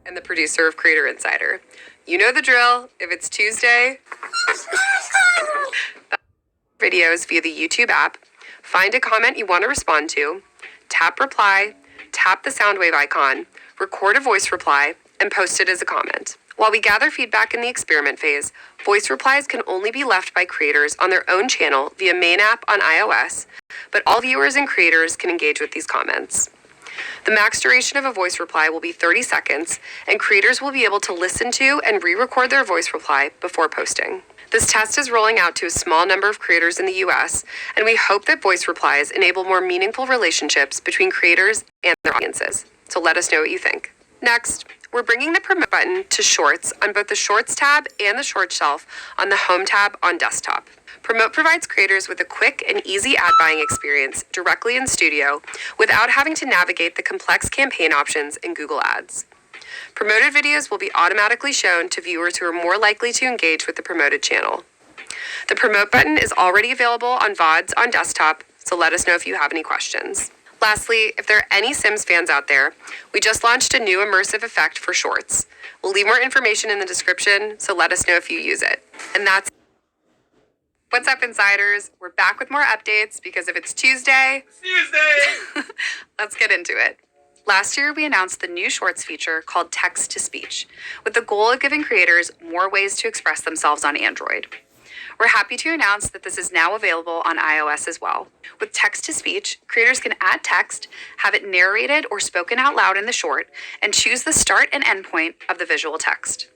and the producer of Creator Insider. You know the drill. If it's Tuesday, videos via the YouTube app, find a comment you want to respond to, tap reply, tap the sound wave icon, record a voice reply, and post it as a comment. While we gather feedback in the experiment phase, voice replies can only be left by creators on their own channel via main app on iOS, but all viewers and creators can engage with these comments. The max duration of a voice reply will be 30 seconds, and creators will be able to listen to and re-record their voice reply before posting. This test is rolling out to a small number of creators in the US, and we hope that voice replies enable more meaningful relationships between creators and their audiences. So let us know what you think. Next, we're bringing the promote button to Shorts on both the Shorts tab and the Shorts shelf on the Home tab on desktop. Promote provides creators with a quick and easy ad buying experience directly in Studio without having to navigate the complex campaign options in Google Ads. Promoted videos will be automatically shown to viewers who are more likely to engage with the promoted channel. The Promote button is already available on VODs on desktop, so let us know if you have any questions. Lastly, if there are any Sims fans out there, we just launched a new immersive effect for Shorts. We'll leave more information in the description, so let us know if you use it. And that's What's up, Insiders? We're back with more updates because if it's Tuesday, let's get into it. Last year, we announced the new Shorts feature called Text-to-Speech, with the goal of giving creators more ways to express themselves on Android. We're happy to announce that this is now available on iOS as well. With text-to-speech, creators can add text, have it narrated or spoken out loud in the short, and choose the start and end point of the visual text.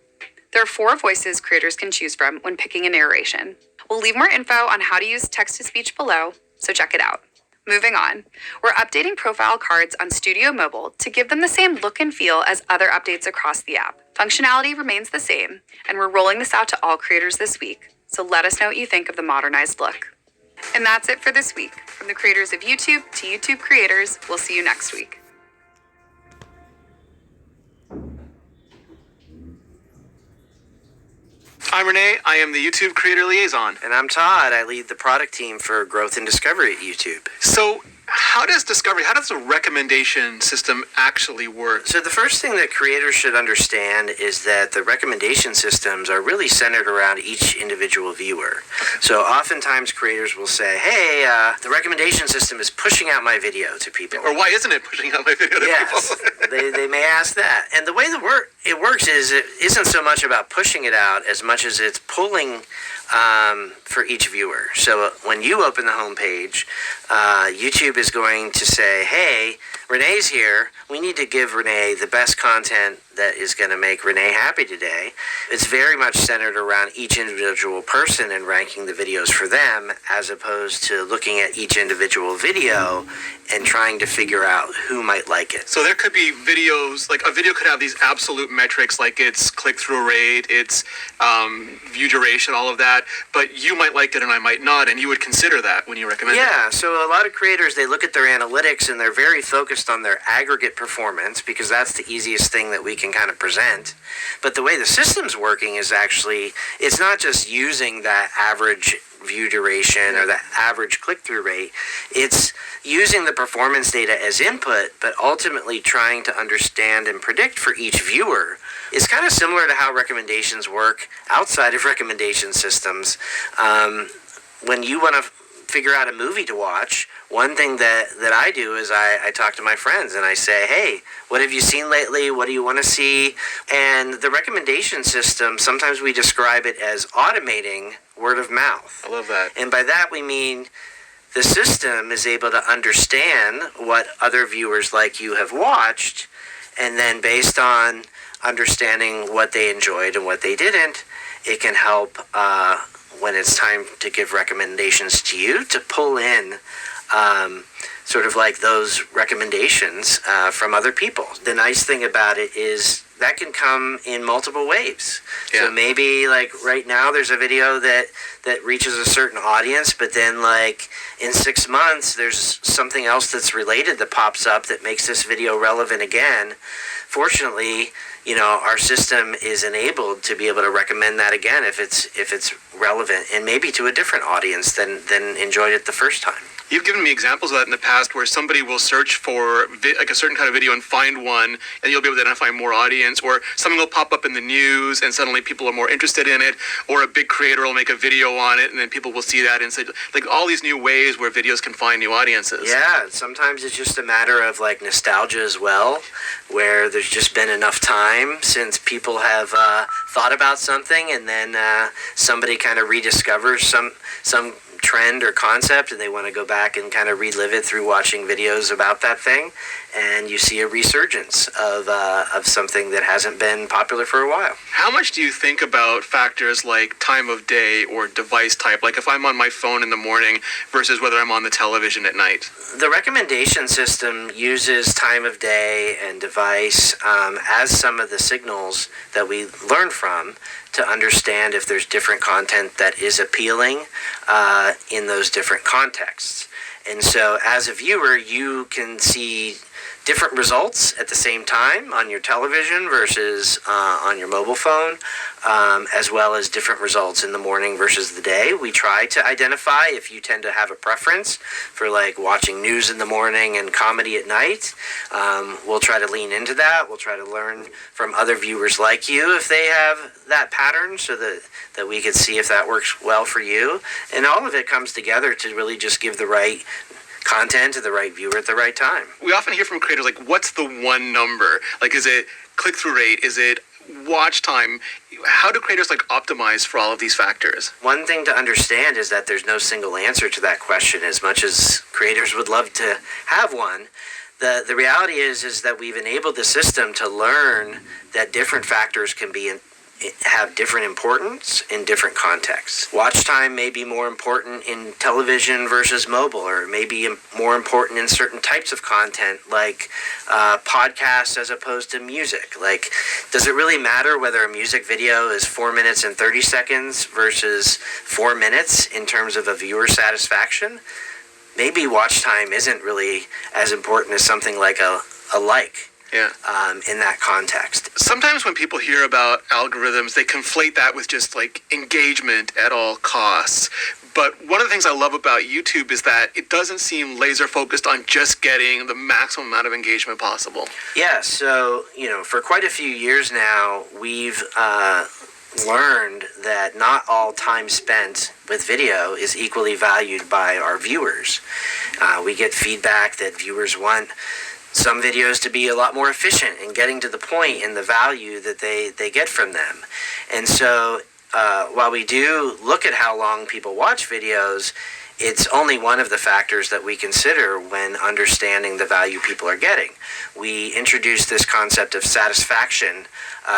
There are 4 voices creators can choose from when picking a narration. We'll leave more info on how to use text-to-speech below, so check it out. Moving on, we're updating profile cards on Studio Mobile to give them the same look and feel as other updates across the app. Functionality remains the same, and we're rolling this out to all creators this week. So let us know what you think of the modernized look. And that's it for this week. From the creators of YouTube to YouTube creators, we'll see you next week. I'm Renee. I am the YouTube Creator Liaison. And I'm Todd. I lead the product team for growth and discovery at YouTube. So how does the recommendation system actually work? So the first thing that creators should understand is that the recommendation systems are really centered around each individual viewer. So oftentimes creators will say, hey, the recommendation system is pushing out my video to people. Or why isn't it pushing out my video to people? they may ask that. And the way it works is it isn't so much about pushing it out as much as it's pulling for each viewer. So when you open the home page, YouTube is going to say, hey, Renee's here. We need to give Renee the best content that is going to make Renee happy today. It's very much centered around each individual person and ranking the videos for them, as opposed to looking at each individual video and trying to figure out who might like it. So there could be videos, like a video could have these absolute metrics like its click-through rate, its view duration, all of that, but you might like it and I might not, and you would consider that when you recommend it. Yeah, so a lot of creators, they look at their analytics and they're very focused on their aggregate performance because that's the easiest thing that we can kind of present. But the way the system's working is actually, it's not just using that average view duration or the average click-through rate. It's using the performance data as input, but ultimately trying to understand and predict for each viewer. It's kind of similar to how recommendations work outside of recommendation systems. When you want to figure out a movie to watch, one thing that I do is I talk to my friends and I say, hey, what have you seen lately? What do you want to see? And the recommendation system, sometimes we describe it as automating word of mouth. I love that. And by that we mean the system is able to understand what other viewers like you have watched, and then based on understanding what they enjoyed and what they didn't, it can help when it's time to give recommendations to you to pull in sort of like those recommendations from other people. The nice thing about it is that can come in multiple ways. Yeah. So maybe like right now there's a video that reaches a certain audience, but then like in 6 months there's something else that's related that pops up that makes this video relevant again. Fortunately, our system is enabled to be able to recommend that again if it's relevant and maybe to a different audience than enjoyed it the first time. You've given me examples of that in the past where somebody will search for like a certain kind of video and find one, and you'll be able to identify more audience, or something will pop up in the news and suddenly people are more interested in it, or a big creator will make a video on it and then people will see that and say, like, all these new ways where videos can find new audiences. Yeah, sometimes it's just a matter of like nostalgia as well, where there's just been enough time since people have thought about something, and then somebody kind of rediscovers some trend or concept, and they want to go back and kind of relive it through watching videos about that thing, and you see a resurgence of something that hasn't been popular for a while. How much do you think about factors like time of day or device type, like if I'm on my phone in the morning versus whether I'm on the television at night? The recommendation system uses time of day and device as some of the signals that we learn from to understand if there's different content that is appealing in those different contexts. And so as a viewer, you can see different results at the same time on your television versus on your mobile phone, as well as different results in the morning versus the day. We try to identify if you tend to have a preference for like watching news in the morning and comedy at night. We'll try to lean into that. We'll try to learn from other viewers like you if they have that pattern, so that we can see if that works well for you. And all of it comes together to really just give the right content to the right viewer at the right time. We often hear from creators like, what's the one number? Like, is it click-through rate? Is it watch time? How do creators like optimize for all of these factors? One thing to understand is that there's no single answer to that question, as much as creators would love to have one. The reality is that we've enabled the system to learn that different factors can have different importance in different contexts. Watch time may be more important in television versus mobile, or maybe more important in certain types of content like podcasts as opposed to music. Like, does it really matter whether a music video is 4 minutes and 30 seconds versus 4 minutes in terms of a viewer satisfaction? Maybe watch time isn't really as important as something like a like. Yeah. In that context. Sometimes when people hear about algorithms, they conflate that with just like engagement at all costs. But one of the things I love about YouTube is that it doesn't seem laser focused on just getting the maximum amount of engagement possible. Yeah, so, for quite a few years now, we've learned that not all time spent with video is equally valued by our viewers. We get feedback that viewers want some videos to be a lot more efficient in getting to the point and the value that they get from them. And so while we do look at how long people watch videos, it's only one of the factors that we consider when understanding the value people are getting. We introduced this concept of satisfaction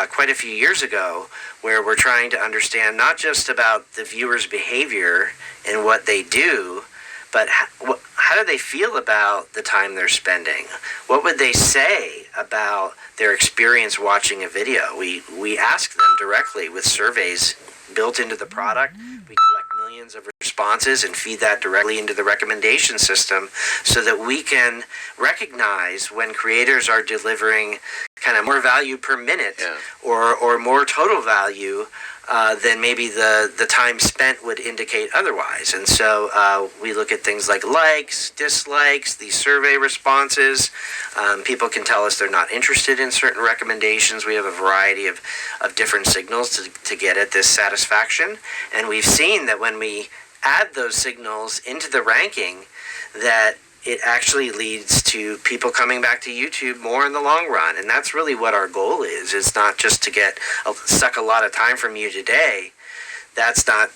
quite a few years ago, where we're trying to understand not just about the viewer's behavior and what they do, but how do they feel about the time they're spending? What would they say about their experience watching a video? We ask them directly with surveys built into the product. We collect millions of responses and feed that directly into the recommendation system, so that we can recognize when creators are delivering kind of more value per minute, or more total value than maybe the time spent would indicate otherwise. And so we look at things like likes, dislikes, these survey responses. People can tell us they're not interested in certain recommendations. We have a variety of different signals to get at this satisfaction. And we've seen that when we add those signals into the ranking, that it actually leads to people coming back to YouTube more in the long run. And that's really what our goal is. It's not just to suck a lot of time from you today. That's not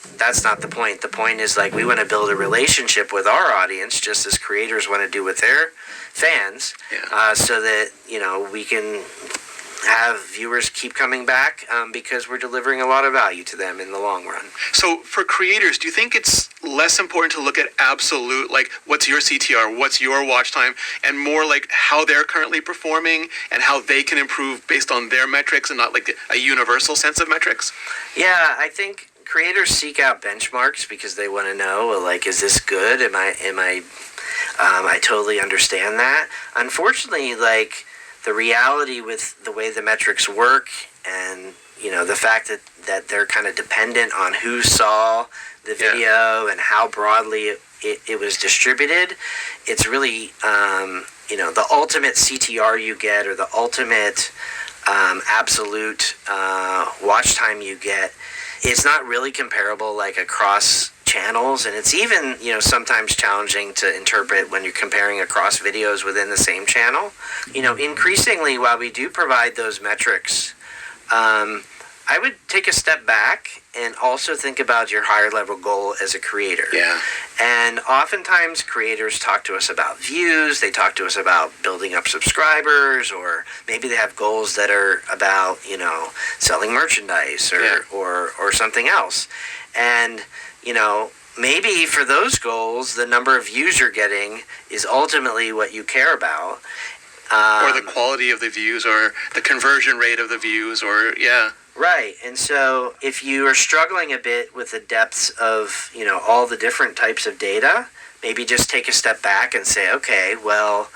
the point. The point is, like, we want to build a relationship with our audience, just as creators want to do with their fans, so that, we can have viewers keep coming back because we're delivering a lot of value to them in the long run. So for creators, do you think it's less important to look at absolute, like, what's your CTR, what's your watch time, and more like how they're currently performing and how they can improve based on their metrics, and not like a universal sense of metrics? Yeah, I think creators seek out benchmarks because they want to know, like, is this good? I totally understand that. Unfortunately, like, the reality with the way the metrics work, and the fact that they're kind of dependent on who saw the video and how broadly it was distributed, it's really the ultimate CTR you get, or the ultimate absolute watch time you get. It's not really comparable like across channels, and it's even sometimes challenging to interpret when you're comparing across videos within the same channel. Increasingly, while we do provide those metrics, I would take a step back and also think about your higher level goal as a creator. Yeah. And oftentimes creators talk to us about views, they talk to us about building up subscribers, or maybe they have goals that are about, selling merchandise or something else. And, maybe for those goals, the number of views you're getting is ultimately what you care about. Or the quality of the views, or the conversion rate of the views, or Right. And so if you are struggling a bit with the depths of, all the different types of data, maybe just take a step back and say, okay, well,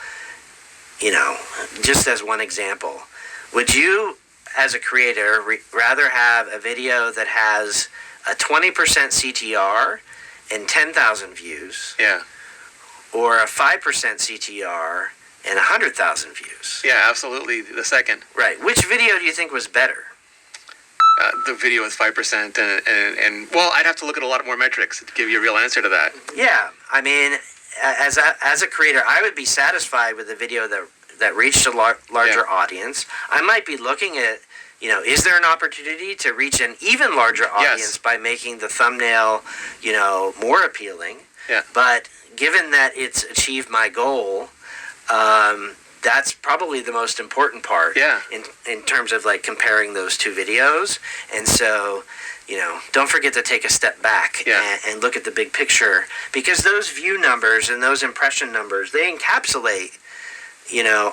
just as one example, would you, as a creator, rather have a video that has a 20% CTR and 10,000 views? Yeah. Or a 5% CTR and 100,000 views? Yeah, absolutely. The second. Right. Which video do you think was better? The video with 5%, and well, I'd have to look at a lot more metrics to give you a real answer to that. Yeah, I mean, as a creator, I would be satisfied with a video that reached a larger audience. I might be looking at, is there an opportunity to reach an even larger audience by making the thumbnail, more appealing? Yeah. But given that it's achieved my goal, that's probably the most important part in terms of like comparing those two videos. And so, don't forget to take a step back and look at the big picture, because those view numbers and those impression numbers, they encapsulate,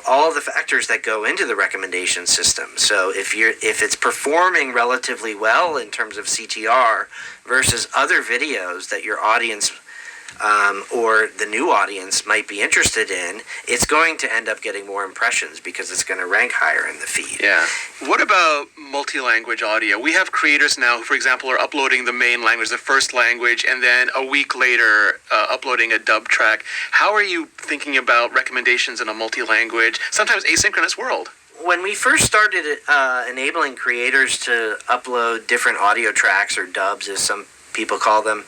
all the factors that go into the recommendation system. So if it's performing relatively well in terms of CTR versus other videos that your audience or the new audience might be interested in, it's going to end up getting more impressions because it's going to rank higher in the feed. Yeah. What about multi-language audio? We have creators now who, for example, are uploading the main language, the first language, and then a week later uploading a dub track. How are you thinking about recommendations in a multi-language, sometimes asynchronous world? When we first started enabling creators to upload different audio tracks, or dubs as some people call them,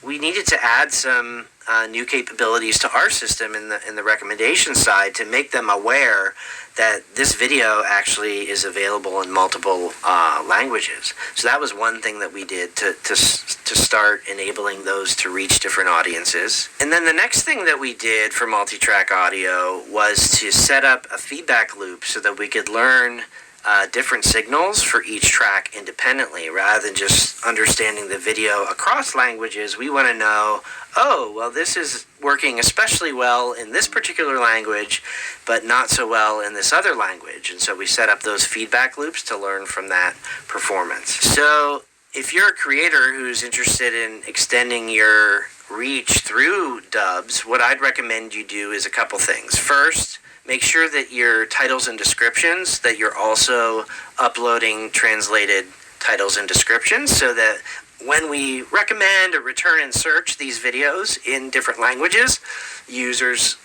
we needed to add some new capabilities to our system in the recommendation side to make them aware that this video actually is available in multiple languages. So that was one thing that we did to start enabling those to reach different audiences. And then the next thing that we did for multi-track audio was to set up a feedback loop so that we could learn different signals for each track independently, rather than just understanding the video across languages. We want to know, this is working especially well in this particular language, but not so well in this other language. And so we set up those feedback loops to learn from that performance. So if you're a creator who's interested in extending your reach through dubs, what I'd recommend you do is a couple things. First, make sure that your titles and descriptions, that you're also uploading translated titles and descriptions, so that when we recommend or return and search these videos in different languages, users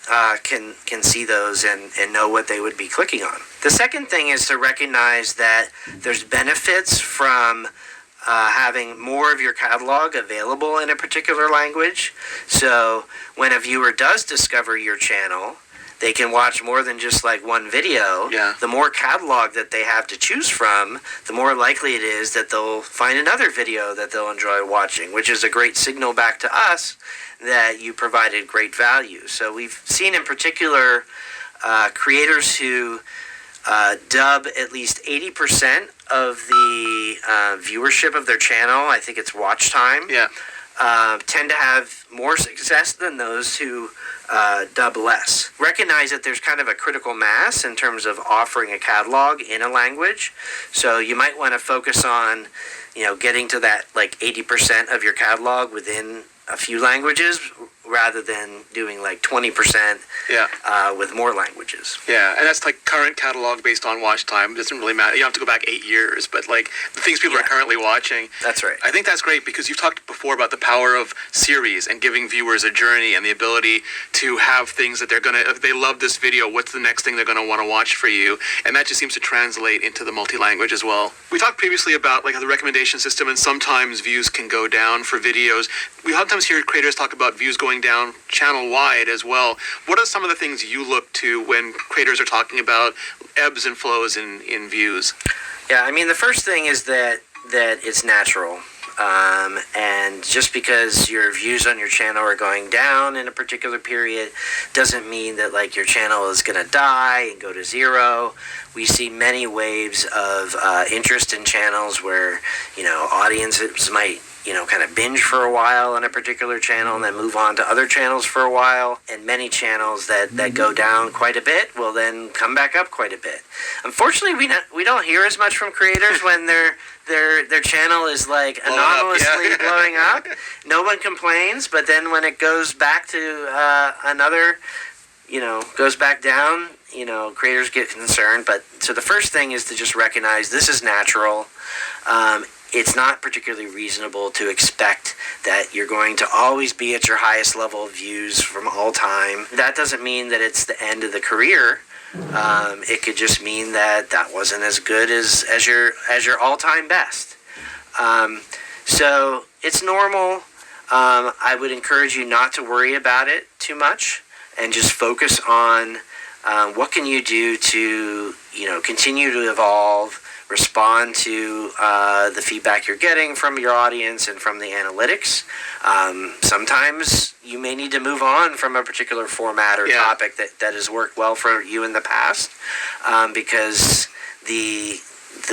can see those and know what they would be clicking on. The second thing is to recognize that there's benefits from having more of your catalog available in a particular language. So when a viewer does discover your channel, they can watch more than just like one video. Yeah. The more catalog that they have to choose from, the more likely it is that they'll find another video that they'll enjoy watching, which is a great signal back to us that you provided great value. So we've seen in particular creators who dub at least 80% of the viewership of their channel, I think it's watch time, tend to have more success than those who dub less. Recognize that there's kind of a critical mass in terms of offering a catalog in a language. So you might want to focus on, getting to that like 80% of your catalog within a few languages, rather than doing like 20% with more languages. Yeah, and that's like current catalog based on watch time. It doesn't really matter. You don't have to go back 8 years, but like the things people are currently watching. That's right. I think that's great because you've talked before about the power of series and giving viewers a journey and the ability to have things that if they love this video, what's the next thing they're going to want to watch for you? And that just seems to translate into the multi-language as well. We talked previously about like the recommendation system, and sometimes views can go down for videos. We sometimes hear creators talk about views going down channel-wide as well. What are some of the things you look to when creators are talking about ebbs and flows in views? Yeah, I mean, the first thing is that it's natural. And just because your views on your channel are going down in a particular period doesn't mean that like your channel is going to die and go to zero. We see many waves of interest in channels where, audiences might, kind of binge for a while on a particular channel and then move on to other channels for a while. And many channels that go down quite a bit will then come back up quite a bit. Unfortunately, we don't hear as much from creators when their channel is like anomalously blowing up. No one complains, but then when it goes back to goes back down, creators get concerned. But so the first thing is to just recognize this is natural. It's not particularly reasonable to expect that you're going to always be at your highest level of views from all time. That doesn't mean that it's the end of the career. It could just mean that wasn't as good as your all-time best. So it's normal. I would encourage you not to worry about it too much and just focus on what can you do to continue to evolve, respond to the feedback you're getting from your audience and from the analytics. Sometimes you may need to move on from a particular format or topic that has worked well for you in the past because the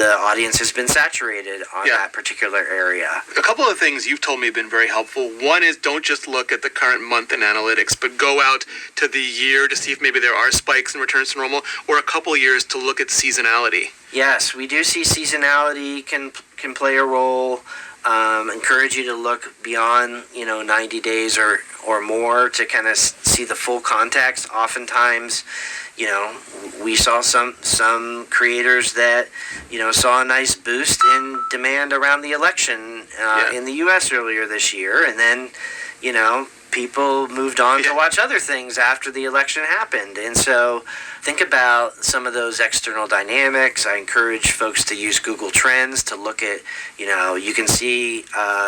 audience has been saturated on that particular area. A couple of things you've told me have been very helpful. One is don't just look at the current month in analytics, but go out to the year to see if maybe there are spikes and returns to normal, or a couple years to look at seasonality. Yes, we do see seasonality can play a role. Encourage you to look beyond 90 days or more to kind of see the full context. Oftentimes, we saw some creators that saw a nice boost in demand around the election in the U.S. earlier this year, and then people moved on to watch other things after the election happened. And so think about some of those external dynamics. I encourage folks to use Google Trends to look at, you can see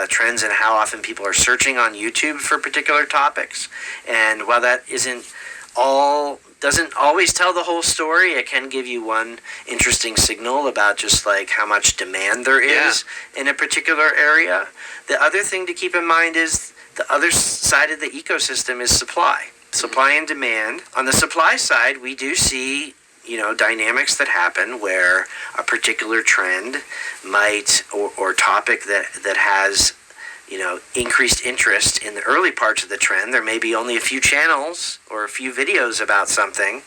trends in how often people are searching on YouTube for particular topics. And while that doesn't always tell the whole story, it can give you one interesting signal about just like how much demand there is in a particular area. The other thing to keep in mind is the other side of the ecosystem is supply and demand. On the supply side, we do see, dynamics that happen where a particular trend might or topic that has, increased interest in the early parts of the trend. There may be only a few channels or a few videos about something,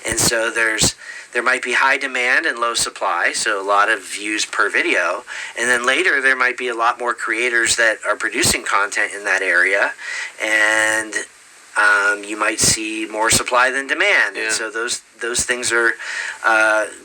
and so there might be high demand and low supply, so a lot of views per video. And then later there might be a lot more creators that are producing content in that area, and you might see more supply than demand. And so those things are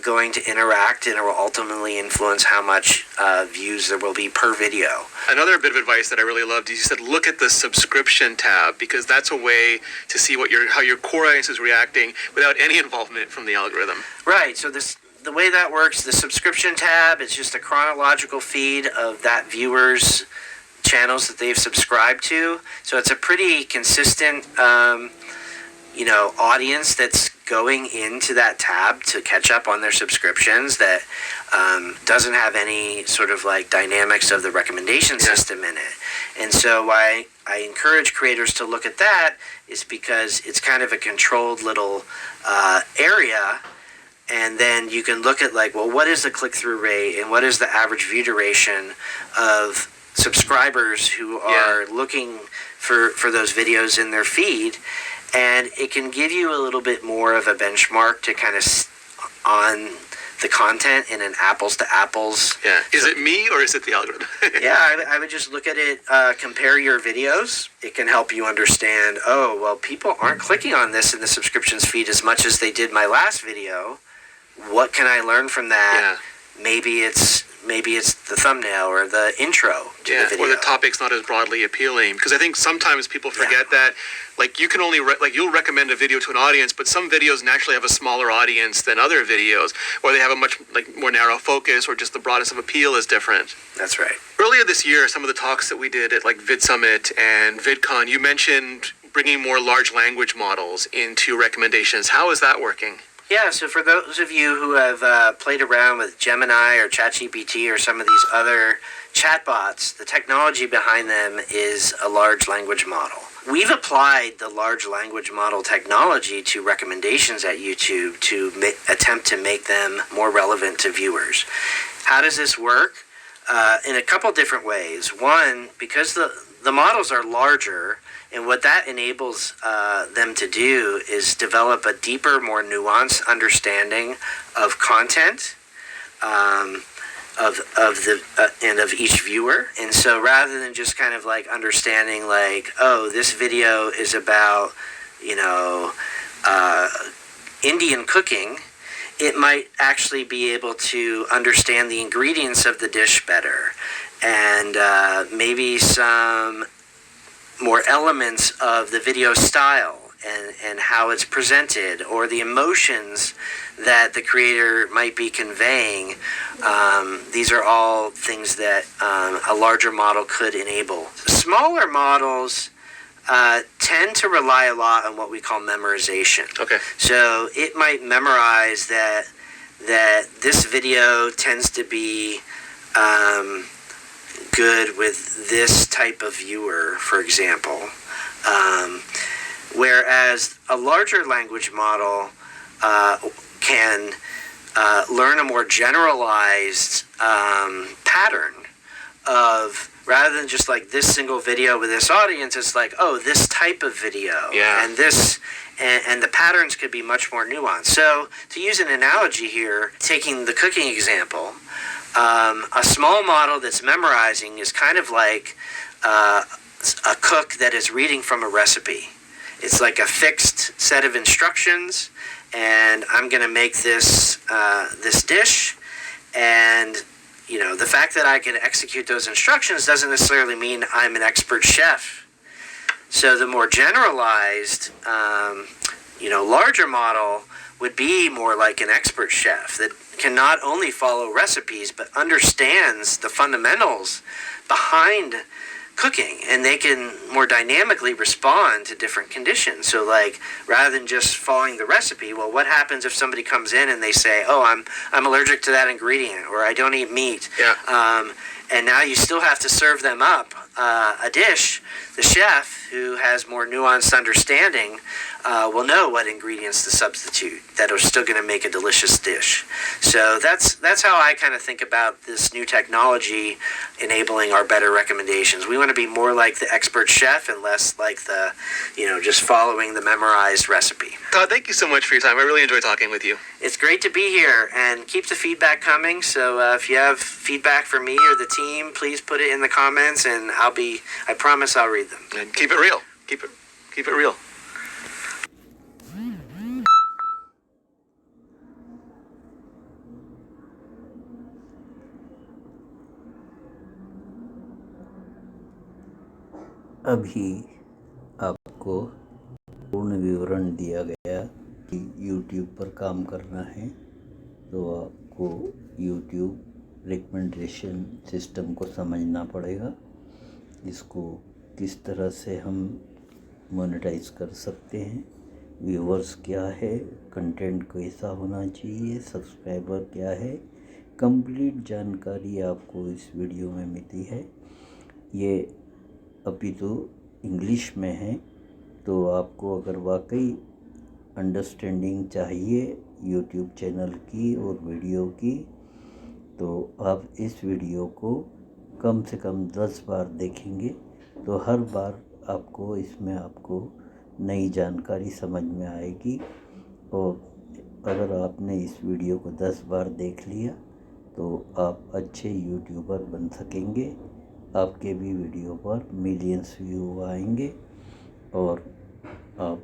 going to interact and it will ultimately influence how much views there will be per video. Another bit of advice that I really loved is you said look at the subscription tab, because that's a way to see how your core audience is reacting without any involvement from the algorithm. Right. So the way that works, the subscription tab is just a chronological feed of that viewer's channels that they've subscribed to. So it's a pretty consistent, audience that's going into that tab to catch up on their subscriptions that doesn't have any sort of like dynamics of the recommendation system in it. And so why I encourage creators to look at that is because it's kind of a controlled little area. And then you can look at what is the click-through rate and what is the average view duration of subscribers who are looking for those videos in their feed, and it can give you a little bit more of a benchmark to kind of on the content in an apples to apples. Yeah. Is it me or is it the algorithm? Yeah, I would just look at it, compare your videos. It can help you understand, oh, well, people aren't clicking on this in the subscriptions feed as much as they did my last video. What can I learn from that? Yeah. Maybe it's the thumbnail or the intro to the video. Or the topic's not as broadly appealing. Because I think sometimes people forget that, like, you can only, you'll recommend a video to an audience, but some videos naturally have a smaller audience than other videos, or they have a much, more narrow focus, or just the broadness of appeal is different. That's right. Earlier this year, some of the talks that we did at, Vid Summit and VidCon, you mentioned bringing more large language models into recommendations. How is that working? Yeah, so for those of you who have played around with Gemini or ChatGPT or some of these other chatbots, the technology behind them is a large language model. We've applied the large language model technology to recommendations at YouTube to attempt to make them more relevant to viewers. How does this work? In a couple different ways. One, because the models are larger, and what that enables them to do is develop a deeper, more nuanced understanding of content, of each viewer. And so rather than just kind of understanding oh, this video is about, Indian cooking, it might actually be able to understand the ingredients of the dish better, and maybe some more elements of the video style and how it's presented, or the emotions that the creator might be conveying. These are all things that a larger model could enable. Smaller models tend to rely a lot on what we call memorization. Okay. So it might memorize that this video tends to be good with this type of viewer, for example. Whereas a larger language model can learn a more generalized pattern of, rather than just this single video with this audience, it's oh, this type of video. Yeah. And this, and the patterns could be much more nuanced. So to use an analogy here, taking the cooking example, a small model that's memorizing is kind of like a cook that is reading from a recipe. It's like a fixed set of instructions, and I'm going to make this dish, and the fact that I can execute those instructions doesn't necessarily mean I'm an expert chef. So the more generalized, larger model would be more like an expert chef that can not only follow recipes but understands the fundamentals behind cooking, and they can more dynamically respond to different conditions. So rather than just following the recipe, well, what happens if somebody comes in and they say, oh, I'm allergic to that ingredient, or I don't eat meat. Yeah. And now you still have to serve them up a dish. The chef, who has more nuanced understanding, will know what ingredients to substitute that are still going to make a delicious dish. So that's how I kind of think about this new technology enabling our better recommendations. We want to be more like the expert chef and less like the, just following the memorized recipe. Todd, thank you so much for your time. I really enjoyed talking with you. It's great to be here, and keep the feedback coming. So if you have feedback for me or the team, please put it in the comments, and I promise I'll read them. And keep it real. Keep it real. अभी आपको पूर्ण विवरण दिया गया कि YouTube पर काम करना है तो आपको YouTube रिकमेंडेशन सिस्टम को समझना पड़ेगा। इसको किस तरह से हम मोनेटाइज कर सकते हैं, व्यूवर्स क्या है, कंटेंट कैसा होना चाहिए, सब्सक्राइबर क्या है, कंप्लीट जानकारी आपको इस वीडियो में मिली है। ये अभी तो इंग्लिश में है, तो आपको अगर वाकई अंडरस्टैंडिंग चाहिए यूट्यूब चैनल की और वीडियो की, तो आप इस वीडियो को कम से कम 10 बार देखेंगे तो हर बार आपको इसमें नई जानकारी समझ में आएगी और अगर आपने इस वीडियो को 10 बार देख लिया तो आप अच्छे यूट्यूबर बन सकेंगे। आपके भी वीडियो पर मिलियंस व्यू आएंगे और आप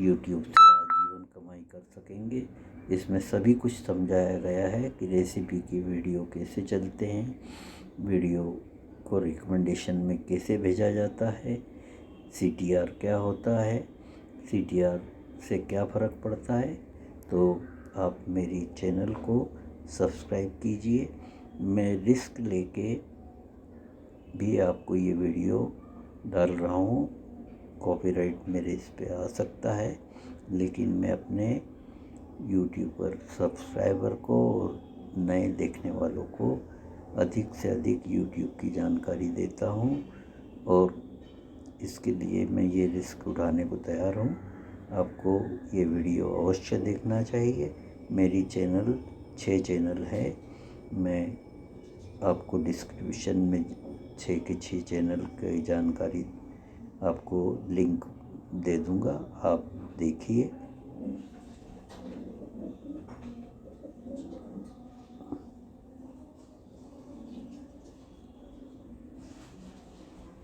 यूट्यूब से आजीवन कमाई कर सकेंगे। इसमें सभी कुछ समझाया गया है कि रेसिपी की वीडियो कैसे चलते हैं, वीडियो को रिकमेंडेशन में कैसे भेजा जाता है, CTR क्या होता है, CTR से क्या फ़र्क पड़ता है। तो आप मेरी चैनल को सब्सक्राइब कीजिए। मैं रिस्क लेके भी आपको ये वीडियो डाल रहा हूँ। कॉपीराइट मेरे इस पे आ सकता है, लेकिन मैं अपने यूट्यूबर सब्सक्राइबर को और नए देखने वालों को अधिक से अधिक यूट्यूब की जानकारी देता हूँ और इसके लिए मैं ये रिस्क उठाने को तैयार हूँ। आपको ये वीडियो अवश्य देखना चाहिए। मेरी 6 चैनल है। मैं आपको डिस्क्रिप्शन में 6 के 6 चैनल की जानकारी आपको लिंक दे दूँगा, आप देखिए।